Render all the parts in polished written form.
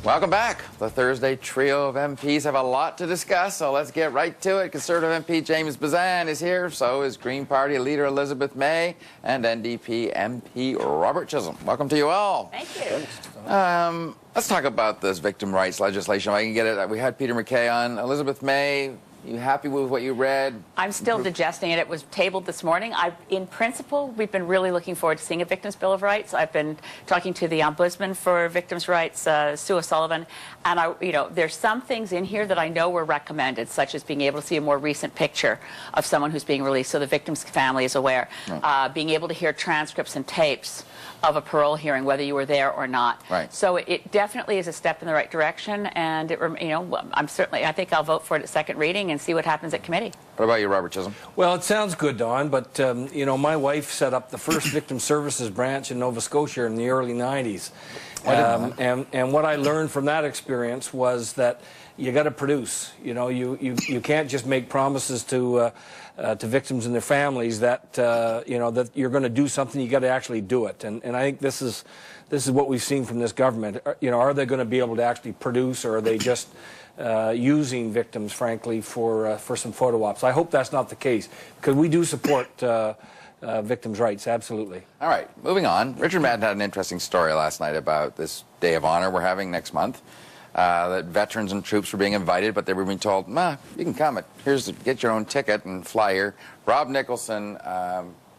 Welcome back. The Thursday trio of MPs have a lot to discuss, so let's get right to it. Conservative MP James Bezan is here, so is Green Party leader Elizabeth May, and NDP MP Robert Chisholm. Welcome to you all. Thank you. Let's talk about this victim rights legislation. If I can get it. We had Peter MacKay on. Elizabeth May, you happy with what you read? I'm still digesting it. It was tabled this morning. In principle, we've been really looking forward to seeing a Victims' Bill of Rights. I've been talking to the Ombudsman for Victims' Rights, Sue O'Sullivan, and there's some things in here that I know were recommended, such as being able to see a more recent picture of someone who's being released, so the victim's family is aware. Right. Being able to hear transcripts and tapes of a parole hearing, whether you were there or not. Right. So it definitely is a step in the right direction, and I think I'll vote for it at second reading and see what happens at committee. What about you, Robert Chisholm? Well, it sounds good, Don, but my wife set up the first victim services branch in Nova Scotia in the early 90s. And what I learned from that experience was that you got to produce. You can't just make promises to victims and their families that that you're going to do something. You got to actually do it. And I think this is what we've seen from this government. Are they going to be able to actually produce, or are they just using victims, frankly, for some photo ops? I hope that's not the case, because we do support victims' rights, absolutely. All right, moving on. Richard Madden had an interesting story last night about this Day of Honor we're having next month. That veterans and troops were being invited, but they were being told, "Nah, you can come. Get your own ticket and flyer." Rob Nicholson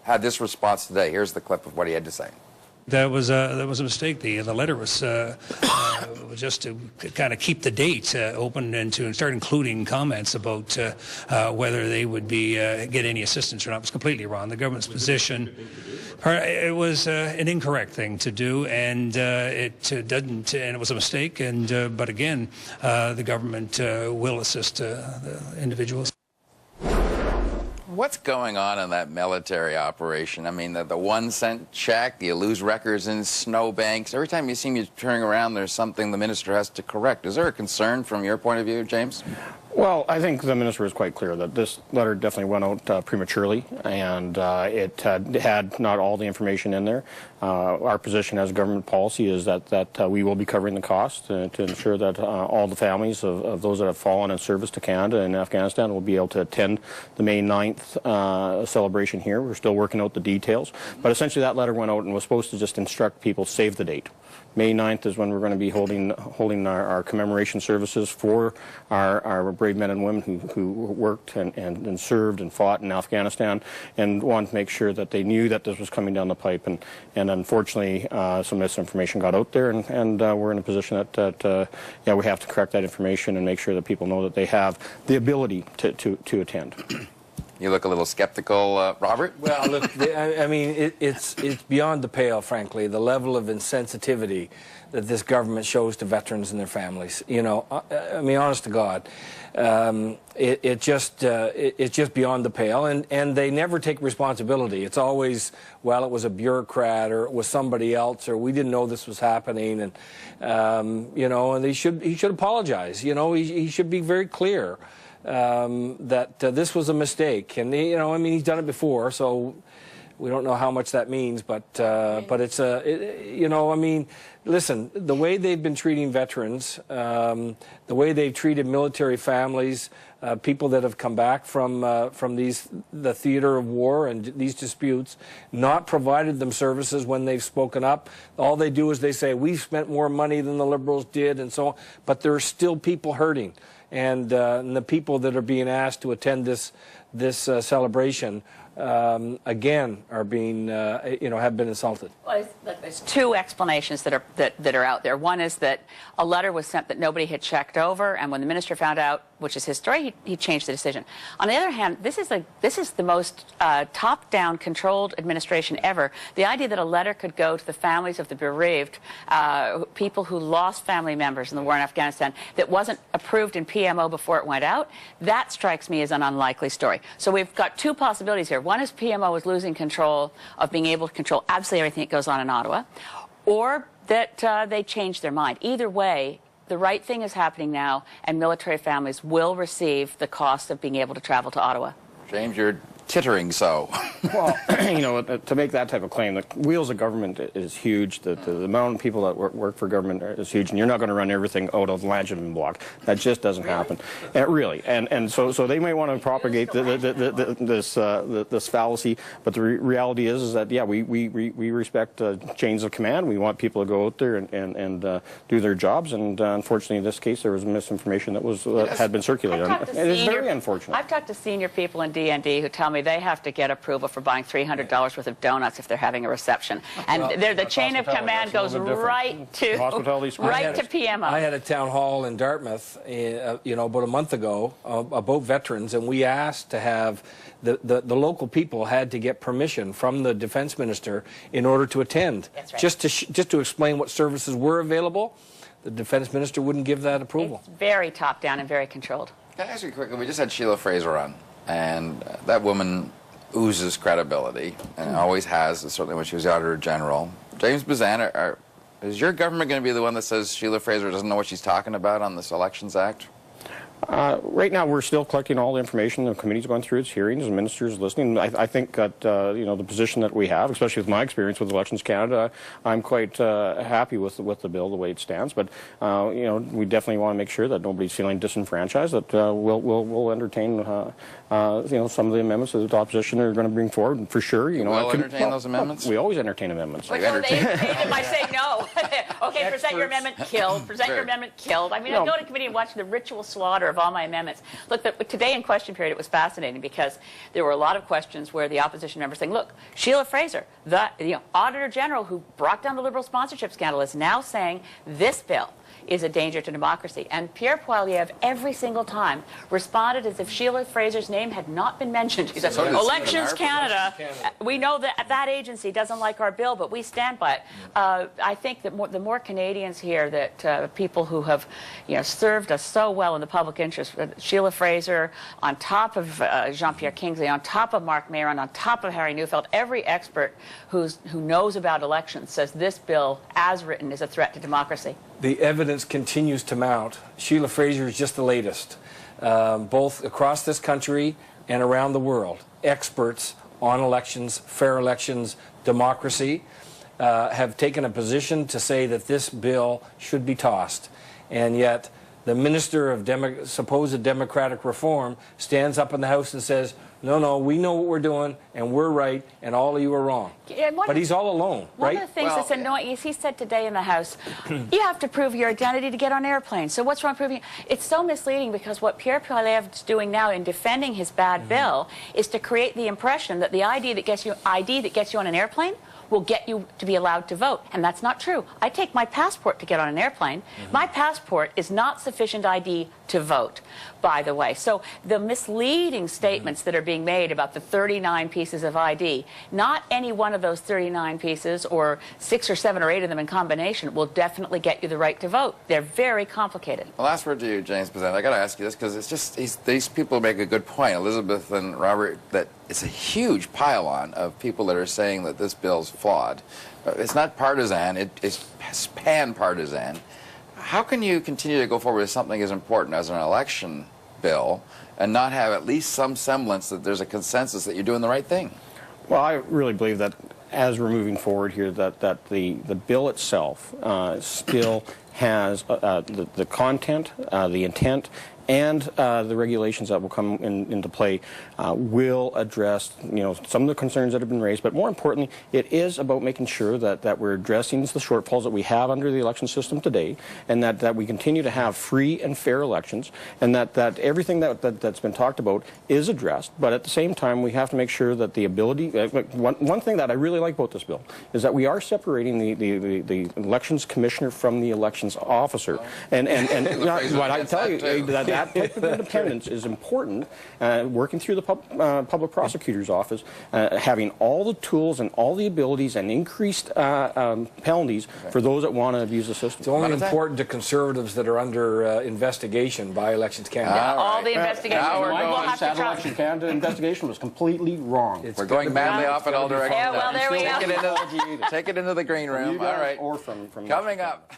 had this response today. Here's the clip of what he had to say. That was a mistake. The letter was just to kind of keep the date open and to start including comments about whether they would get any assistance or not. It was completely wrong. The government's position, it was an incorrect thing to do, and it doesn't. And it was a mistake. And but again, the government will assist the individuals. What's going on in that military operation? I mean, the 1 cent check, you lose records in snowbanks. Every time you seem to turn around, there's something the minister has to correct. Is there a concern from your point of view, James? Well, I think the minister is quite clear that this letter definitely went out prematurely, and it had not all the information in there. Our position as government policy is that we will be covering the cost to ensure that all the families of those that have fallen in service to Canada and Afghanistan will be able to attend the May 9th celebration here. We're still working out the details, but essentially that letter went out and was supposed to just instruct people, save the date. May 9th is when we're going to be holding our commemoration services for our brave men and women who worked and served and fought in Afghanistan, and wanted to make sure that they knew that this was coming down the pipe. And unfortunately, some misinformation got out there, and we're in a position that we have to correct that information and make sure that people know that they have the ability to attend. You look a little skeptical, Robert. Well, look, I mean, it's beyond the pale, frankly, the level of insensitivity that this government shows to veterans and their families. I mean, honest to God, it's just beyond the pale, and they never take responsibility. It's always, well, it was a bureaucrat, or it was somebody else, or we didn't know this was happening, and and he should apologize. He should be very clear that this was a mistake, and I mean, he's done it before, so we don't know how much that means, but it's I mean, listen, the way they've been treating veterans, the way they've treated military families, people that have come back from the theater of war and these disputes, not provided them services when they've spoken up. All they do is they say, we've spent more money than the Liberals did, and so on, but there are still people hurting. And the people that are being asked to attend this celebration, again, are being, have been insulted. Well, there's two explanations that are out there. One is that a letter was sent that nobody had checked over, and when the minister found out, which is his story, he changed the decision. On the other hand, this is the most top-down controlled administration ever. The idea that a letter could go to the families of the bereaved, people who lost family members in the war in Afghanistan, that wasn't approved in PMO before it went out, that strikes me as an unlikely story. So we've got two possibilities here. One is PMO is losing control of being able to control absolutely everything that goes on in Ottawa, or that they changed their mind. Either way, the right thing is happening now, and military families will receive the cost of being able to travel to Ottawa. James, you're tittering so? Well, you know, to make that type of claim, the wheels of government is huge. The amount of people that work for government is huge, and you're not going to run everything out of Langevin block. That just doesn't happen. Really, and so they may want to propagate this fallacy, but the reality is that yeah, we respect chains of command. We want people to go out there and do their jobs, and unfortunately, in this case, there was misinformation that was had been circulated. It is very unfortunate. I've talked to senior people in DND who tell me they have to get approval for buying $300 worth of donuts if they're having a reception, and the chain of command goes right to PMO. I had a town hall in Dartmouth, you know, about a month ago about veterans, and we asked to have the local people had to get permission from the defense minister in order to attend. That's right. Just to explain what services were available. The defense minister wouldn't give that approval. It's very top down and very controlled. Can I ask you quickly? We just had Sheila Fraser on, and that woman oozes credibility, and always has, certainly when she was the Auditor General. James Bezan, is your government going to be the one that says Sheila Fraser doesn't know what she's talking about on this Elections Act? Right now, we're still collecting all the information. The committee's going through its hearings. The minister's listening. I think that you know, the position that we have, especially with my experience with Elections Canada, I'm quite happy with the bill the way it stands. But you know, we definitely want to make sure that nobody's feeling disenfranchised. That we'll entertain you know, some of the amendments that the opposition are going to bring forward for sure. You know, will entertain those amendments. We always entertain amendments. But no, they might say no. Okay, present your amendment, killed. Present your amendment, killed. I mean, I go to committee and watch the ritual slaughter of all my amendments. Look, today in question period, it was fascinating because there were a lot of questions where the opposition members saying, look, Sheila Fraser, the Auditor General who brought down the Liberal sponsorship scandal, is now saying this bill is a danger to democracy. And Pierre Poilievre, every single time, responded as if Sheila Fraser's name had not been mentioned. He said, Elections Canada, we know that that agency doesn't like our bill, but we stand by it. I think that the more Canadians hear that people who have, you know, served us so well in the public interest, Sheila Fraser, on top of Jean-Pierre Kingsley, on top of Mark Mayron, on top of Harry Neufeld, every expert who knows about elections says this bill, as written, is a threat to democracy. The evidence continues to mount. Sheila Fraser is just the latest. Both across this country and around the world, experts on elections, fair elections, democracy, have taken a position to say that this bill should be tossed. And yet, the Minister of supposed Democratic Reform stands up in the House and says, no, we know what we're doing, and we're right, and all of you are wrong. But he's all alone, right? One of the things that's annoying is he said today in the House, you have to prove your identity to get on airplanes. So what's wrong with proving? It's so misleading because what Pierre Poilievre is doing now in defending his bad bill is to create the impression that the ID that gets you on an airplane will get you to be allowed to vote. And that's not true. I take my passport to get on an airplane. My passport is not sufficient ID to vote, by the way. So the misleading statements that are being made about the 39 pieces of ID, not any one of those 39 pieces or 6 or 7 or 8 of them in combination will definitely get you the right to vote. They're very complicated. Well, last word to you, James Bezan. I got to ask you this because it's just these people make a good point, Elizabeth and Robert, that it's a huge pile-on of people that are saying that this bill's flawed. It's not partisan, it's pan-partisan. How can you continue to go forward with something as important as an election bill and not have at least some semblance that there's a consensus that you're doing the right thing? Well, I really believe that as we're moving forward here, that the bill itself still has the content, the intent, and the regulations that will come into play will address, you know, some of the concerns that have been raised. But more importantly, it is about making sure that we're addressing the shortfalls that we have under the election system today, and that we continue to have free and fair elections, and that everything that's been talked about is addressed. But at the same time, we have to make sure that the ability. One thing that I really like about this bill is that we are separating the elections commissioner from the elections officer, and what I tell you that type of independence is important. Working through the public prosecutor's office, having all the tools and all the abilities and increased penalties for those that want to abuse the system. It's only important to conservatives that are under investigation by Elections Canada. All the investigations. Election Canada investigation was completely wrong. We're going madly off in all directions. Yeah, well, there we go. Take it into the green room. All right. Or from Coming up.